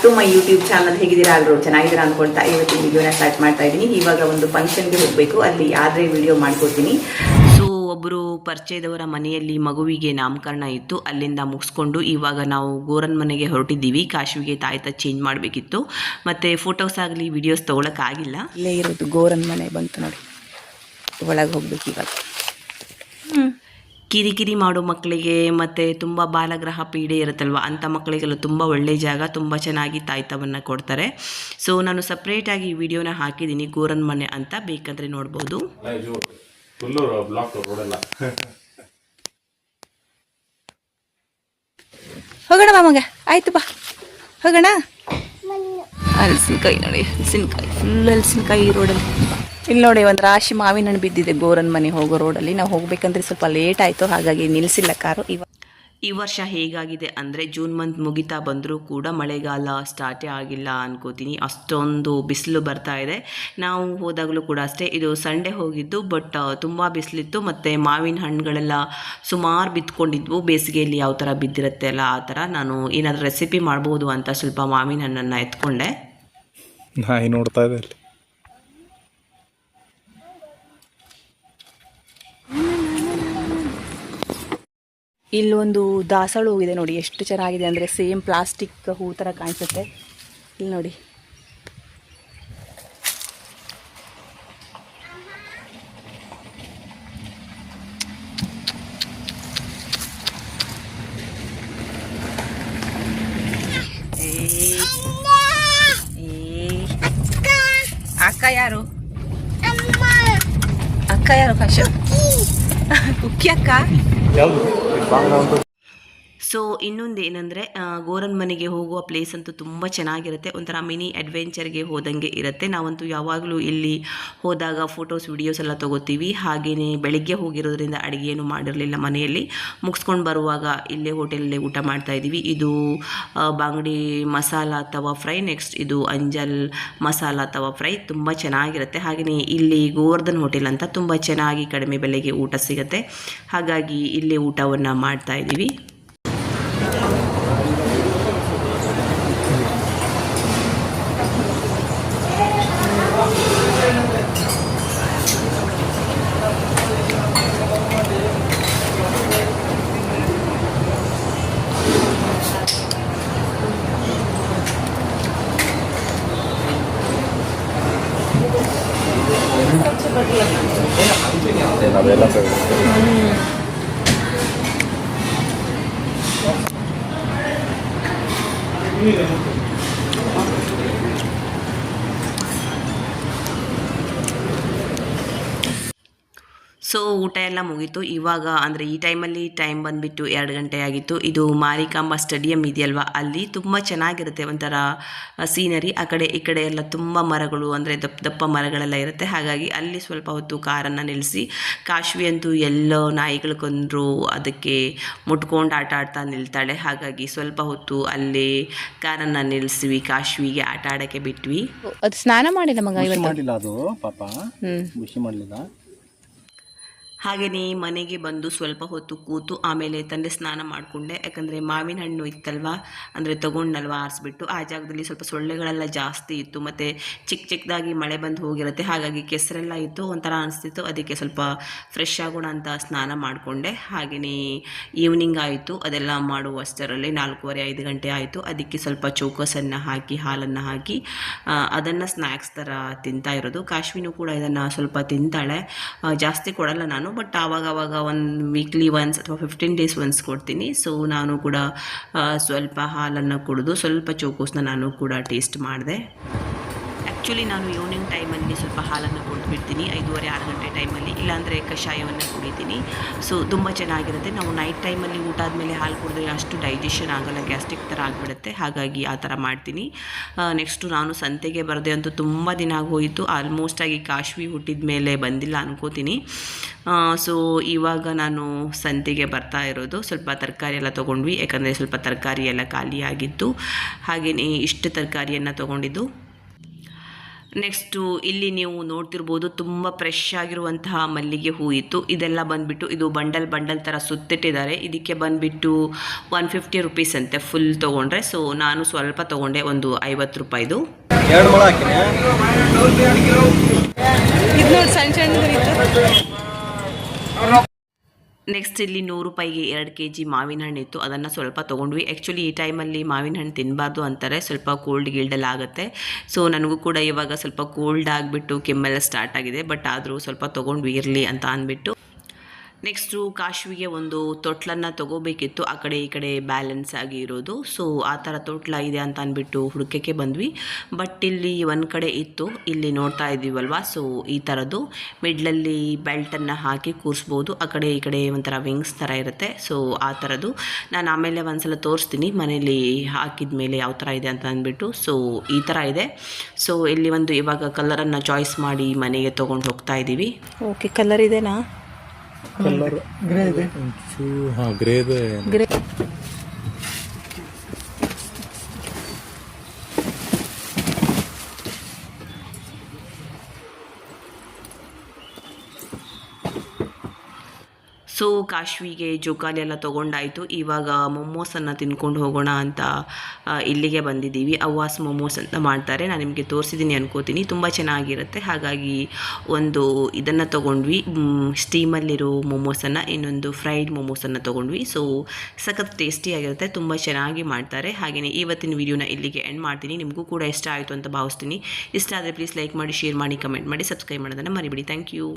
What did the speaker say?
To my YouTube channel. ಹೇಗಿದ್ದೀರಾ ಎಲ್ಲರೂ? ಚೆನ್ನಾಗಿದ್ದೀರಾ ಅಂದ್ಕೊಳ್ತಾ ಇವತ್ತಿನ ವಿಡಿಯೋನ ಸ್ಟಾರ್ಟ್ ಮಾಡ್ತಾ ಇದ್ದೀನಿ. ಇವಾಗ ಒಂದು ಫಂಕ್ಷನ್ಗೆ ಹೋಗಬೇಕು, ಅಲ್ಲಿ ಆದರೆ ವಿಡಿಯೋ ಮಾಡ್ಕೊತೀನಿ. ಸೊ ಒಬ್ಬರು ಪರಿಚಯದವರ ಮನೆಯಲ್ಲಿ ಮಗುವಿಗೆ ನಾಮಕರಣ ಇತ್ತು, ಅಲ್ಲಿಂದ ಮುಗಿಸ್ಕೊಂಡು ಇವಾಗ ನಾವು ಗೋರನ್ ಮನೆಗೆ ಹೊರಟಿದ್ದೀವಿ. ಕಾಶುವಿಗೆ ತಾಯ್ತ ಚೇಂಜ್ ಮಾಡಬೇಕಿತ್ತು, ಮತ್ತು ಫೋಟೋಸ್ ಆಗಲಿ ವಿಡಿಯೋಸ್ ತೊಗೊಳಕ್ಕಾಗಿಲ್ಲ. ಇಲ್ಲೇ ಇರೋದು ಗೋರನ್ ಮನೆ ಬಂತು ನೋಡಿ, ಒಳಗೆ ಹೋಗ್ಬೇಕು ಇವಾಗ. ಕಿರಿಕಿರಿ ಮಾಡೋ ಮಕ್ಕಳಿಗೆ ಮತ್ತು ತುಂಬ ಬಾಲಗ್ರಹ ಪೀಡೆ ಇರುತ್ತಲ್ವ, ಅಂಥ ಮಕ್ಕಳಿಗೆಲ್ಲ ತುಂಬ ಒಳ್ಳೆಯ ಜಾಗ, ತುಂಬ ಚೆನ್ನಾಗಿ ತಾಯ್ತವನ್ನು ಕೊಡ್ತಾರೆ. ಸೊ ನಾನು ಸಪ್ರೇಟಾಗಿ ವಿಡಿಯೋನ ಹಾಕಿದ್ದೀನಿ ಗೋರನ್ ಮನೆ ಅಂತ, ಬೇಕಂದರೆ ನೋಡ್ಬೋದು. ಹೋಗೋಣ ಬಾ ಮಗ, ಆಯಿತು ಬಾ ಹೋಗೋಣ. ಹಲಸಿನಕಾಯಿ ನೋಡಿ, ಹಲಸಿನಕಾಯಿ ಫುಲ್ ಹಲಸಿನಕಾಯಿ ರೋಡಲ್ಲಿ. ಇಲ್ಲಿ ನೋಡಿ ಒಂದು ರಾಶಿ ಮಾವಿನ ಹಣ್ಣು ಬಿದ್ದಿದೆ ಗೋರನ್ ಮನೆ ಹೋಗೋ ರೋಡಲ್ಲಿ. ನಾವು ಹೋಗ್ಬೇಕಂದ್ರೆ ಸ್ವಲ್ಪ ಲೇಟ್ ಆಯಿತು, ಹಾಗಾಗಿ ನಿಲ್ಲಿಸಿಲ್ಲ ಕಾರು. ಈ ವರ್ಷ ಹೇಗಾಗಿದೆ ಅಂದರೆ ಜೂನ್ ಮಂತ್ ಮುಗಿತಾ ಬಂದರೂ ಕೂಡ ಮಳೆಗಾಲ ಸ್ಟಾರ್ಟೇ ಆಗಿಲ್ಲ ಅನ್ಕೋತೀನಿ. ಅಷ್ಟೊಂದು ಬಿಸಿಲು ಬರ್ತಾ ಇದೆ. ನಾವು ಹೋದಾಗಲೂ ಕೂಡ ಅಷ್ಟೇ, ಇದು ಸಂಡೇ ಹೋಗಿದ್ದು, ಬಟ್ ತುಂಬ ಬಿಸಿಲಿತ್ತು ಮತ್ತು ಮಾವಿನ ಹಣ್ಣುಗಳೆಲ್ಲ ಸುಮಾರು ಬಿತ್ಕೊಂಡಿದ್ವು. ಬೇಸಿಗೆಯಲ್ಲಿ ಯಾವ ಥರ ಬಿದ್ದಿರುತ್ತೆ ಅಲ್ಲ ಆ ಥರ. ನಾನು ಏನಾದರೂ ರೆಸಿಪಿ ಮಾಡ್ಬೋದು ಅಂತ ಸ್ವಲ್ಪ ಮಾವಿನ ಹಣ್ಣನ್ನು ಎತ್ಕೊಂಡೆ. ನಾಯಿ ನೋಡ್ತಾ ಇದೆ. ಇಲ್ಲೊಂದು ದಾಸವಾಳ ಹೂವಿದೆ ನೋಡಿ, ಎಷ್ಟು ಚೆನ್ನಾಗಿದೆ ಅಂದರೆ ಸೇಮ್ ಪ್ಲಾಸ್ಟಿಕ್ ಹೂ ಥರ ಕಾಣಿಸುತ್ತೆ. ಇಲ್ಲಿ ನೋಡಿ, ಅಕ್ಕ ಯಾರು? ಅಕ್ಕ ಯಾರು? ಕಾಶು ಕುಕ್ಕಿ ಅಕ್ಕ. ಸೊ ಇನ್ನೊಂದು ಏನಂದರೆ ಗೋರನ್ ಮನೆಗೆ ಹೋಗುವ ಪ್ಲೇಸ್ ಅಂತೂ ತುಂಬ ಚೆನ್ನಾಗಿರುತ್ತೆ, ಒಂಥರ ಮಿನಿ ಅಡ್ವೆಂಚರ್ಗೆ ಹೋದಂಗೆ ಇರುತ್ತೆ. ನಾವಂತೂ ಯಾವಾಗಲೂ ಇಲ್ಲಿ ಹೋದಾಗ ಫೋಟೋಸ್ ವಿಡಿಯೋಸ್ ಎಲ್ಲ ತೊಗೋತೀವಿ. ಹಾಗೆಯೇ ಬೆಳಗ್ಗೆ ಹೋಗಿರೋದ್ರಿಂದ ಅಡುಗೆಯನ್ನು ಮಾಡಿರಲಿಲ್ಲ ಮನೆಯಲ್ಲಿ. ಮುಗಿಸ್ಕೊಂಡು ಬರುವಾಗ ಇಲ್ಲೇ ಹೋಟೆಲಲ್ಲೇ ಊಟ ಮಾಡ್ತಾಯಿದ್ದೀವಿ. ಇದು ಬಾಂಗಡಿ ಮಸಾಲ ತವಾ ಫ್ರೈ, ನೆಕ್ಸ್ಟ್ ಇದು ಅಂಜಲ್ ಮಸಾಲ ತವಾ ಫ್ರೈ, ತುಂಬ ಚೆನ್ನಾಗಿರುತ್ತೆ. ಹಾಗೆಯೇ ಇಲ್ಲಿ ಗೋವರ್ಧನ್ ಹೋಟೆಲ್ ಅಂತ ತುಂಬ ಚೆನ್ನಾಗಿ ಕಡಿಮೆ ಬೆಲೆಗೆ ಊಟ ಸಿಗುತ್ತೆ, ಹಾಗಾಗಿ ಇಲ್ಲೇ ಊಟವನ್ನು ಮಾಡ್ತಾಯಿದ್ದೀವಿ. ಸೊ ಊಟ ಎಲ್ಲ ಮುಗೀತು. ಇವಾಗ ಅಂದರೆ ಈ ಟೈಮಲ್ಲಿ ಟೈಮ್ ಬಂದುಬಿಟ್ಟು 2 ಗಂಟೆ ಆಗಿತ್ತು. ಇದು ಮಾರಿಕಾಂಬಾ ಸ್ಟೇಡಿಯಂ ಇದೆಯಲ್ವ, ಅಲ್ಲಿ ತುಂಬ ಚೆನ್ನಾಗಿರುತ್ತೆ ಒಂಥರ ಸೀನರಿ. ಆ ಕಡೆ ಈ ಕಡೆ ಎಲ್ಲ ತುಂಬ ಮರಗಳು, ಅಂದರೆ ದಪ್ಪ ದಪ್ಪ ಮರಗಳೆಲ್ಲ ಇರುತ್ತೆ. ಹಾಗಾಗಿ ಅಲ್ಲಿ ಸ್ವಲ್ಪ ಹೊತ್ತು ಕಾರನ್ನು ನಿಲ್ಲಿಸಿ, ಕಾಶ್ವಿ ಅಂತೂ ಎಲ್ಲೋ ನಾಯಿಗಳು ಕೊಂದ್ರು ಅದಕ್ಕೆ ಮುಟ್ಕೊಂಡು ಆಟ ಆಡ್ತಾ ನಿಲ್ತಾಳೆ. ಹಾಗಾಗಿ ಸ್ವಲ್ಪ ಹೊತ್ತು ಅಲ್ಲಿ ಕಾರನ್ನು ನಿಲ್ಲಿಸ್ವಿ, ಕಾಶ್ವಿಗೆ ಆಟ ಆಡೋಕ್ಕೆ ಬಿಟ್ವಿ. ಅದು ಸ್ನಾನ ಮಾಡಿಲ್ಲ ಮಗ, ಮಾಡಿಲ್ಲ ಅದು ಪಾಪ, ಖುಷಿ ಮಾಡಲಿಲ್ಲ. ಹಾಗೆಯೇ ಮನೆಗೆ ಬಂದು ಸ್ವಲ್ಪ ಹೊತ್ತು ಕೂತು ಆಮೇಲೆ ತಂದೆ ಸ್ನಾನ ಮಾಡಿಕೊಂಡೆ. ಯಾಕಂದರೆ ಮಾವಿನ ಹಣ್ಣು ಇತ್ತಲ್ವ, ಅಂದರೆ ತೊಗೊಂಡಲ್ವ ಆರಿಸ್ಬಿಟ್ಟು, ಆ ಜಾಗದಲ್ಲಿ ಸ್ವಲ್ಪ ಸೊಳ್ಳೆಗಳೆಲ್ಲ ಜಾಸ್ತಿ ಇತ್ತು, ಮತ್ತು ಚಿಕ್ಕ ಚಿಕ್ಕದಾಗಿ ಮಳೆ ಬಂದು ಹೋಗಿರುತ್ತೆ. ಹಾಗಾಗಿ ಕೆಸರೆಲ್ಲ ಇತ್ತು, ಒಂಥರ ಅನಿಸ್ತಿತ್ತು. ಅದಕ್ಕೆ ಸ್ವಲ್ಪ ಫ್ರೆಶ್ ಆಗೋಣ ಅಂತ ಸ್ನಾನ ಮಾಡಿಕೊಂಡೆ. ಹಾಗೆಯೇ ಈವ್ನಿಂಗ್ ಆಯಿತು, ಅದೆಲ್ಲ ಮಾಡುವಷ್ಟರಲ್ಲಿ 4:15-5 ಗಂಟೆ ಆಯಿತು. ಅದಕ್ಕೆ ಸ್ವಲ್ಪ ಚೋಕೋಸನ್ನು ಹಾಕಿ, ಹಾಲನ್ನು ಹಾಕಿ ಅದನ್ನು ಸ್ನ್ಯಾಕ್ಸ್ ಥರ ತಿಂತಾ ಇರೋದು. ಕಾಶ್ವಿನೂ ಕೂಡ ಇದನ್ನು ಸ್ವಲ್ಪ ತಿಂತಾಳೆ, ಜಾಸ್ತಿ ಕೊಡಲ್ಲ ನಾನು, ಬಟ್ ಆವಾಗವಾಗ ಒಂದು ವೀಕ್ಲಿ ಒನ್ಸ್ ಅಥವಾ 15 ಡೇಸ್ ಒನ್ಸ್ ಕೊಡ್ತೀನಿ. ಸೊ ನಾನು ಕೂಡ ಸ್ವಲ್ಪ ಹಾಲನ್ನು ಕುಡಿದು ಸ್ವಲ್ಪ ಚೋಕೋಸ್ನ ನಾನು ಕೂಡ ಟೇಸ್ಟ್ ಮಾಡಿದೆ. ಆ್ಯಕ್ಚುಲಿ ನಾನು ಈವ್ನಿಂಗ್ ಟೈಮಲ್ಲಿ ಸ್ವಲ್ಪ ಹಾಲನ್ನು ಕೊಡ್ಬಿಡ್ತೀನಿ, 5:30-6 ಗಂಟೆ ಟೈಮಲ್ಲಿ, ಇಲ್ಲಾಂದರೆ ಕಷಾಯವನ್ನು ಕುಡಿತೀನಿ. ಸೊ ತುಂಬ ಚೆನ್ನಾಗಿರುತ್ತೆ. ನಾವು ನೈಟ್ ಟೈಮಲ್ಲಿ ಊಟ ಆದಮೇಲೆ ಹಾಲು ಕುಡಿದ್ರೆ ಅಷ್ಟು ಡೈಜೆಷನ್ ಆಗೋಲ್ಲ, ಗ್ಯಾಸ್ಟ್ರಿಕ್ ಥರ ಆಗಿಬಿಡುತ್ತೆ. ಹಾಗಾಗಿ ಆ ಥರ ಮಾಡ್ತೀನಿ. ನೆಕ್ಸ್ಟು ನಾನು ಸಂತೆಗೆ ಬರದೆ ಅಂತೂ ತುಂಬ ದಿನ ಆಗೋಯಿತು. ಆಲ್ಮೋಸ್ಟಾಗಿ ಕಾಶ್ವಿ ಹುಟ್ಟಿದ ಮೇಲೆ ಬಂದಿಲ್ಲ ಅನ್ಕೋತೀನಿ. ಸೊ ಇವಾಗ ನಾನು ಸಂತೆಗೆ ಬರ್ತಾ ಇರೋದು. ಸ್ವಲ್ಪ ತರಕಾರಿ ಎಲ್ಲ ತೊಗೊಂಡ್ವಿ, ಯಾಕಂದರೆ ಸ್ವಲ್ಪ ತರಕಾರಿ ಎಲ್ಲ ಖಾಲಿಯಾಗಿತ್ತು. ಹಾಗೆಯೇ ಇಷ್ಟು ತರಕಾರಿಯನ್ನು ತೊಗೊಂಡಿದ್ದು. ನೆಕ್ಸ್ಟು ಇಲ್ಲಿ ನೀವು ನೋಡ್ತಿರ್ಬೋದು ತುಂಬ ಫ್ರೆಶ್ ಆಗಿರುವಂತಹ ಮಲ್ಲಿಗೆ ಹೂ ಇತ್ತು. ಇದೆಲ್ಲ ಬಂದುಬಿಟ್ಟು ಇದು ಬಂಡಲ್ ಥರ ಸುತ್ತಿಟ್ಟಿದ್ದಾರೆ. ಇದಕ್ಕೆ ಬಂದುಬಿಟ್ಟು 150 ರುಪೀಸ್ ಅಂತೆ ಫುಲ್ ತೊಗೊಂಡ್ರೆ. ಸೊ ನಾನು ಸ್ವಲ್ಪ ತೊಗೊಂಡೆ, ಒಂದು 50 ರೂಪಾಯಿದು. ಎರಡು ಮೊಳ ಹಾಕಿನಿ. ಇದು ನೋಡಿ ಸಣ್ಣ ಸಣ್ಣ ನೆಕ್ಸ್ಟ್ ಇಲ್ಲಿ 100 ರೂಪಾಯಿಗೆ 2 kg ಮಾವಿನ ಹಣ್ಣು ಇತ್ತು. ಅದನ್ನು ಸ್ವಲ್ಪ ತೊಗೊಂಡ್ವಿ. ಆ್ಯಕ್ಚುಲಿ ಈ ಟೈಮಲ್ಲಿ ಮಾವಿನ ಹಣ್ಣು ತಿನ್ನಬಾರ್ದು ಅಂತಾರೆ, ಸ್ವಲ್ಪ ಕೋಲ್ಡ್ ಗಿಲ್ಡೆಲ್ಲ ಆಗುತ್ತೆ. ಸೊ ನನಗೂ ಕೂಡ ಇವಾಗ ಸ್ವಲ್ಪ ಕೋಲ್ಡ್ ಆಗಿಬಿಟ್ಟು ಕೆಮ್ಮೆಲ್ಲ ಸ್ಟಾರ್ಟ್ ಆಗಿದೆ. ಬಟ್ ಆದರೂ ಸ್ವಲ್ಪ ತೊಗೊಂಡ್ವಿ ಇರಲಿ ಅಂತ ಅಂದ್ಬಿಟ್ಟು. ನೆಕ್ಸ್ಟು ಕಾಶುವಿಗೆ ಒಂದು ತೊಟ್ಲನ್ನು ತೊಗೋಬೇಕಿತ್ತು, ಆ ಕಡೆ ಈ ಕಡೆ ಬ್ಯಾಲೆನ್ಸ್ ಆಗಿ ಇರೋದು. ಸೊ ಆ ಥರ ತೊಟ್ಲ ಇದೆ ಅಂತ ಅಂದ್ಬಿಟ್ಟು ಹುಡುಕಕ್ಕೆ ಬಂದ್ವಿ. ಬಟ್ ಇಲ್ಲಿ ಒಂದು ಕಡೆ ಇತ್ತು, ಇಲ್ಲಿ ನೋಡ್ತಾ ಇದ್ದೀವಲ್ವ. ಸೊ ಈ ಥರದ್ದು ಮಿಡ್ಲಲ್ಲಿ ಬೆಲ್ಟನ್ನು ಹಾಕಿ ಕೂರಿಸ್ಬೋದು. ಆ ಕಡೆ ಈ ಕಡೆ ಒಂಥರ ವಿಂಗ್ಸ್ ಥರ ಇರುತ್ತೆ. ಸೊ ಆ ಥರದ್ದು ನಾನು ಆಮೇಲೆ ಒಂದ್ಸಲ ತೋರಿಸ್ತೀನಿ ಮನೇಲಿ ಹಾಕಿದ ಮೇಲೆ ಯಾವ ಥರ ಇದೆ ಅಂತ ಅಂದ್ಬಿಟ್ಟು. ಸೊ ಈ ಥರ ಇದೆ. ಸೊ ಇಲ್ಲಿ ಒಂದು ಇವಾಗ ಕಲರನ್ನು ಚಾಯ್ಸ್ ಮಾಡಿ ಮನೆಗೆ ತೊಗೊಂಡು ಹೋಗ್ತಾ ಇದ್ದೀವಿ. ಓಕೆ, ಕಲರ್ ಇದೆನಾ? ಕಲರ್ ಗ್ರೇ ಇದೆ. ಹಾಂ, ಗ್ರೇ ಇದೆ. ಗ್ರೇ ಸೊ ಕಾಶ್ವಿಗೆ ಜೋಕಾಲಿ ಎಲ್ಲ ತೊಗೊಂಡಾಯಿತು. ಇವಾಗ ಮೊಮೋಸನ್ನು ತಿನ್ಕೊಂಡು ಹೋಗೋಣ ಅಂತ ಇಲ್ಲಿಗೆ ಬಂದಿದ್ದೀವಿ. ಅವ್ವಾಸ್ ಮೊಮೋಸ್ ಅಂತ ಮಾಡ್ತಾರೆ, ನಾನು ನಿಮಗೆ ತೋರಿಸಿದ್ದೀನಿ ಅನ್ಕೋತೀನಿ. ತುಂಬ ಚೆನ್ನಾಗಿರುತ್ತೆ. ಹಾಗಾಗಿ ಒಂದು ಇದನ್ನು ತೊಗೊಂಡ್ವಿ, ಸ್ಟೀಮಲ್ಲಿರೋ ಮೊಮೋಸನ್ನು, ಇನ್ನೊಂದು ಫ್ರೈಡ್ ಮೊಮೋಸನ್ನು ತೊಗೊಂಡ್ವಿ. ಸೊ ಸಖತ್ ಟೇಸ್ಟಿಯಾಗಿರುತ್ತೆ, ತುಂಬ ಚೆನ್ನಾಗಿ ಮಾಡ್ತಾರೆ. ಹಾಗೆಯೇ ಇವತ್ತಿನ ವಿಡಿಯೋನ ಇಲ್ಲಿಗೆ ಎಂಡ್ ಮಾಡ್ತೀನಿ. ನಿಮಗೂ ಕೂಡ ಇಷ್ಟ ಆಯಿತು ಅಂತ ಭಾವಿಸ್ತೀನಿ. ಇಷ್ಟ ಆದರೆ ಪ್ಲೀಸ್ ಲೈಕ್ ಮಾಡಿ, ಶೇರ್ ಮಾಡಿ, ಕಮೆಂಟ್ ಮಾಡಿ, ಸಬ್ಸ್ಕ್ರೈಬ್ ಮಾಡೋದನ್ನು ಮರಿಬೇಡಿ. Thank you.